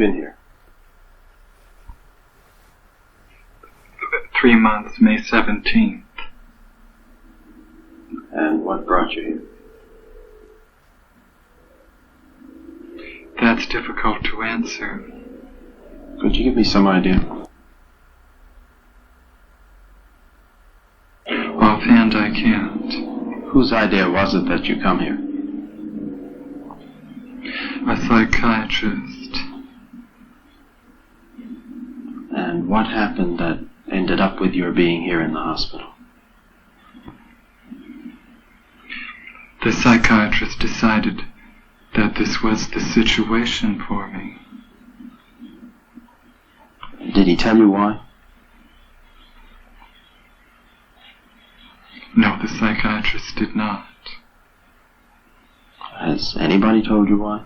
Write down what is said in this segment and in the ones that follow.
been here? 3 months, May 17th. And what brought you here? That's difficult to answer. Could you give me some idea? Offhand, I can't. Whose idea was it that you come here? A psychiatrist. And what happened that ended up with your being here in the hospital? The psychiatrist decided that this was the situation for me. Did he tell you why? No, the psychiatrist did not. Has anybody told you why?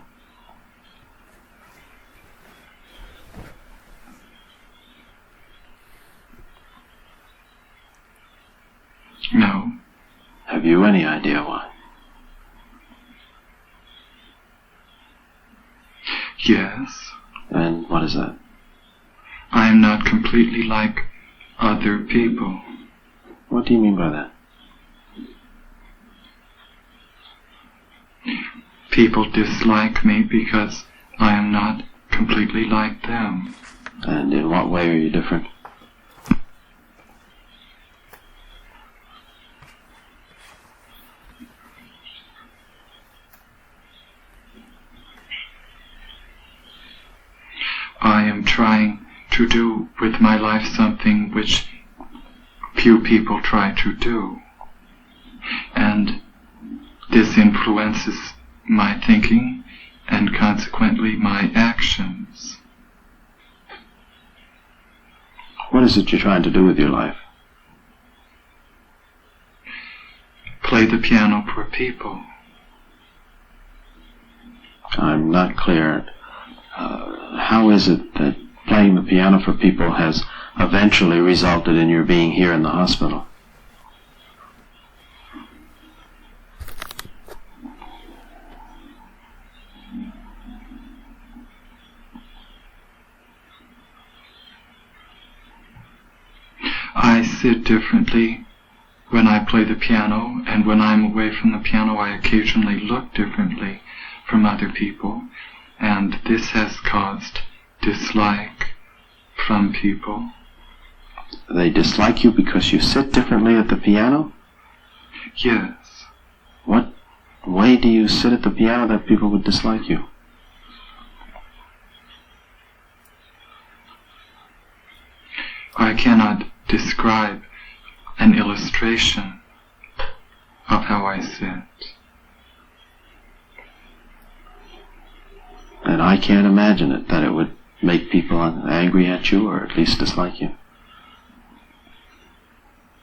No. Have you any idea why? Yes. And what is that? I am not completely like other people. What do you mean by that? People dislike me because I am not completely like them. And in what way are you different? I am trying to do with my life something which few people try to do. And this influences my thinking and consequently my actions. What is it you're trying to do with your life? Play the piano for people. I'm not clear. How is it that playing the piano for people has eventually resulted in your being here in the hospital? I sit differently when I play the piano, and when I'm away from the piano I occasionally look differently from other people, and this has caused dislike from people. They dislike you because you sit differently at the piano? Yes. What way do you sit at the piano that people would dislike you? I cannot describe an illustration of how I sit. And I can't imagine it, that it would make people angry at you or at least dislike you.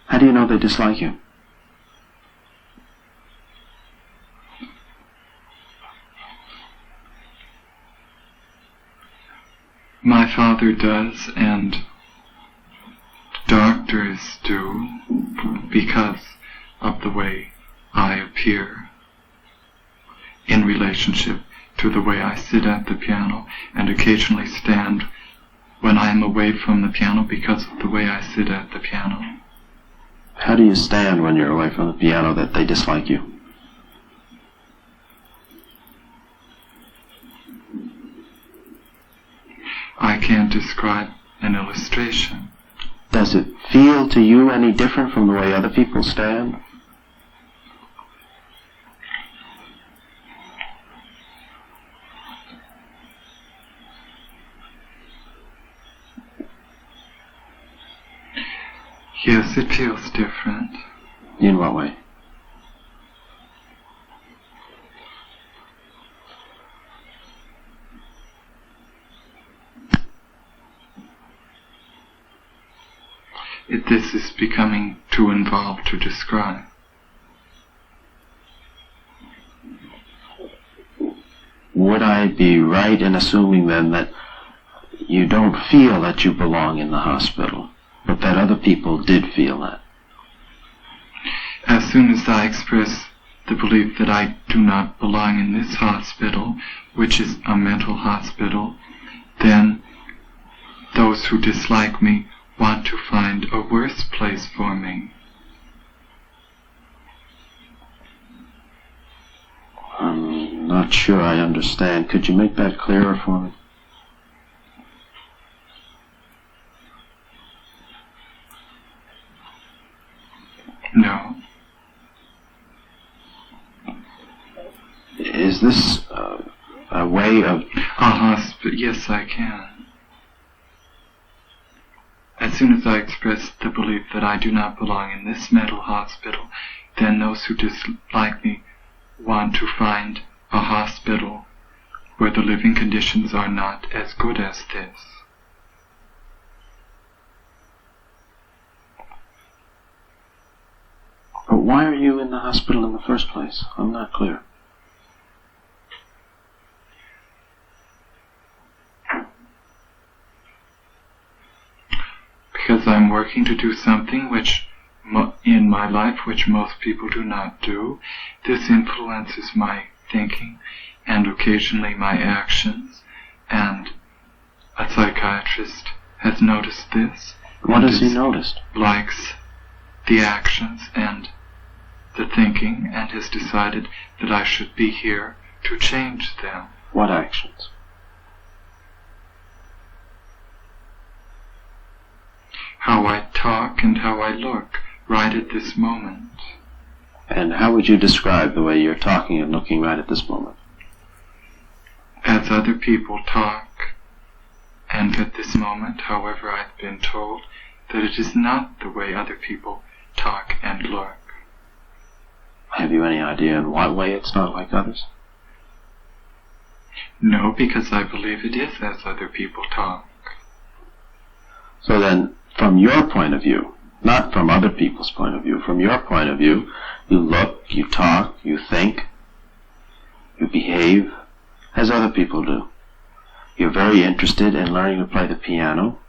How do you know they dislike you? My father does, and doctors do, because of the way I appear in relationship to the way I sit at the piano, and occasionally stand when I am away from the piano because of the way I sit at the piano. How do you stand when you're away from the piano that they dislike you? I can't describe an illustration. Does it feel to you any different from the way other people stand? Yes, it feels different. In what way? This is becoming too involved to describe. Would I be right in assuming then that you don't feel that you belong in the hospital, but that other people did feel that? As soon as I express the belief that I do not belong in this hospital, which is a mental hospital, then those who dislike me want to find a worse place for me. I'm not sure I understand. Could you make that clearer for me? No. Is this a way of... Yes, I can. As soon as I express the belief that I do not belong in this mental hospital, then those who dislike me want to find a hospital where the living conditions are not as good as this. But why are you in the hospital in the first place? I'm not clear. Because I'm working to do something which in my life which most people do not do. This influences my thinking and occasionally my actions, and a psychiatrist has noticed this. What has he noticed? Likes the actions and the thinking, and has decided that I should be here to change them. What actions? How I talk and how I look right at this moment. And how would you describe the way you're talking and looking right at this moment? As other people talk, and at this moment, however, I've been told that it is not the way other people talk and look. Have you any idea in what way it's not like others? No, because I believe it is as other people talk. So then, from your point of view, not from other people's point of view, from your point of view, you look, you talk, you think, you behave as other people do. You're very interested in learning to play the piano.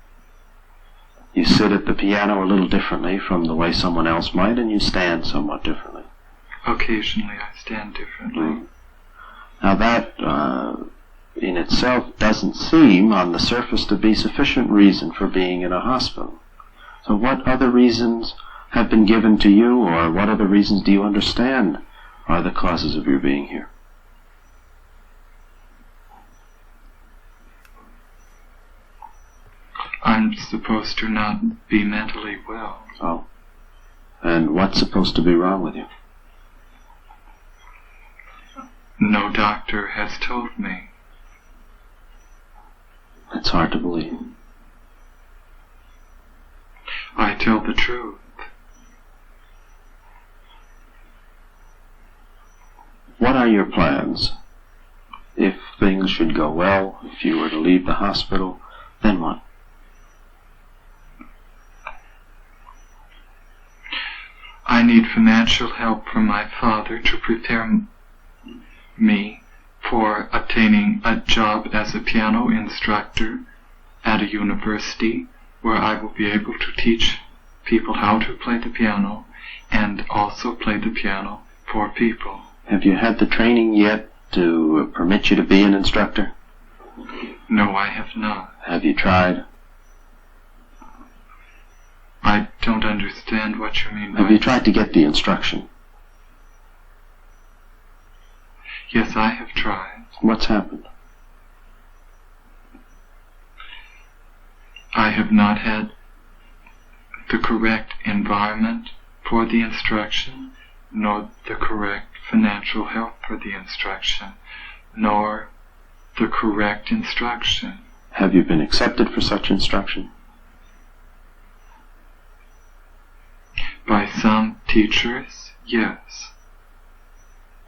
You sit at the piano a little differently from the way someone else might, and you stand somewhat differently. Occasionally I stand differently. Now that, in itself, doesn't seem, on the surface, to be sufficient reason for being in a hospital. So what other reasons have been given to you, or what other reasons do you understand are the causes of your being here? I'm supposed to not be mentally well. Oh. And what's supposed to be wrong with you? No doctor has told me. It's hard to believe. I tell the truth. What are your plans? If things should go well, if you were to leave the hospital, then what? I need financial help from my father to prepare me for obtaining a job as a piano instructor at a university where I will be able to teach people how to play the piano and also play the piano for people. Have you had the training yet to permit you to be an instructor? No, I have not. Have you tried? I don't understand what you mean by... Have you tried to get the instruction? Yes, I have tried. What's happened? I have not had the correct environment for the instruction, nor the correct financial help for the instruction, nor the correct instruction. Have you been accepted for such instruction? By some teachers, yes.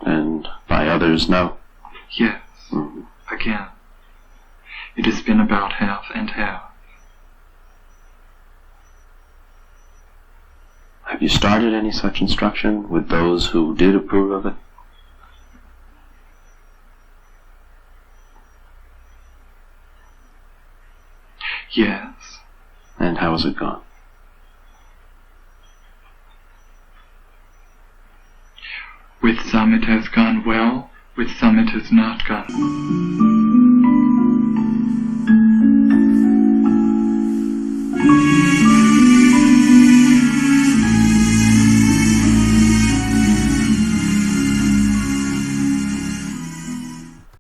And by others, no? Yes. Mm-hmm. Again, it has been about half and half. Have you started any such instruction with those who did approve of it? Yes. And how has it gone? With some it has gone well, with some it has not gone.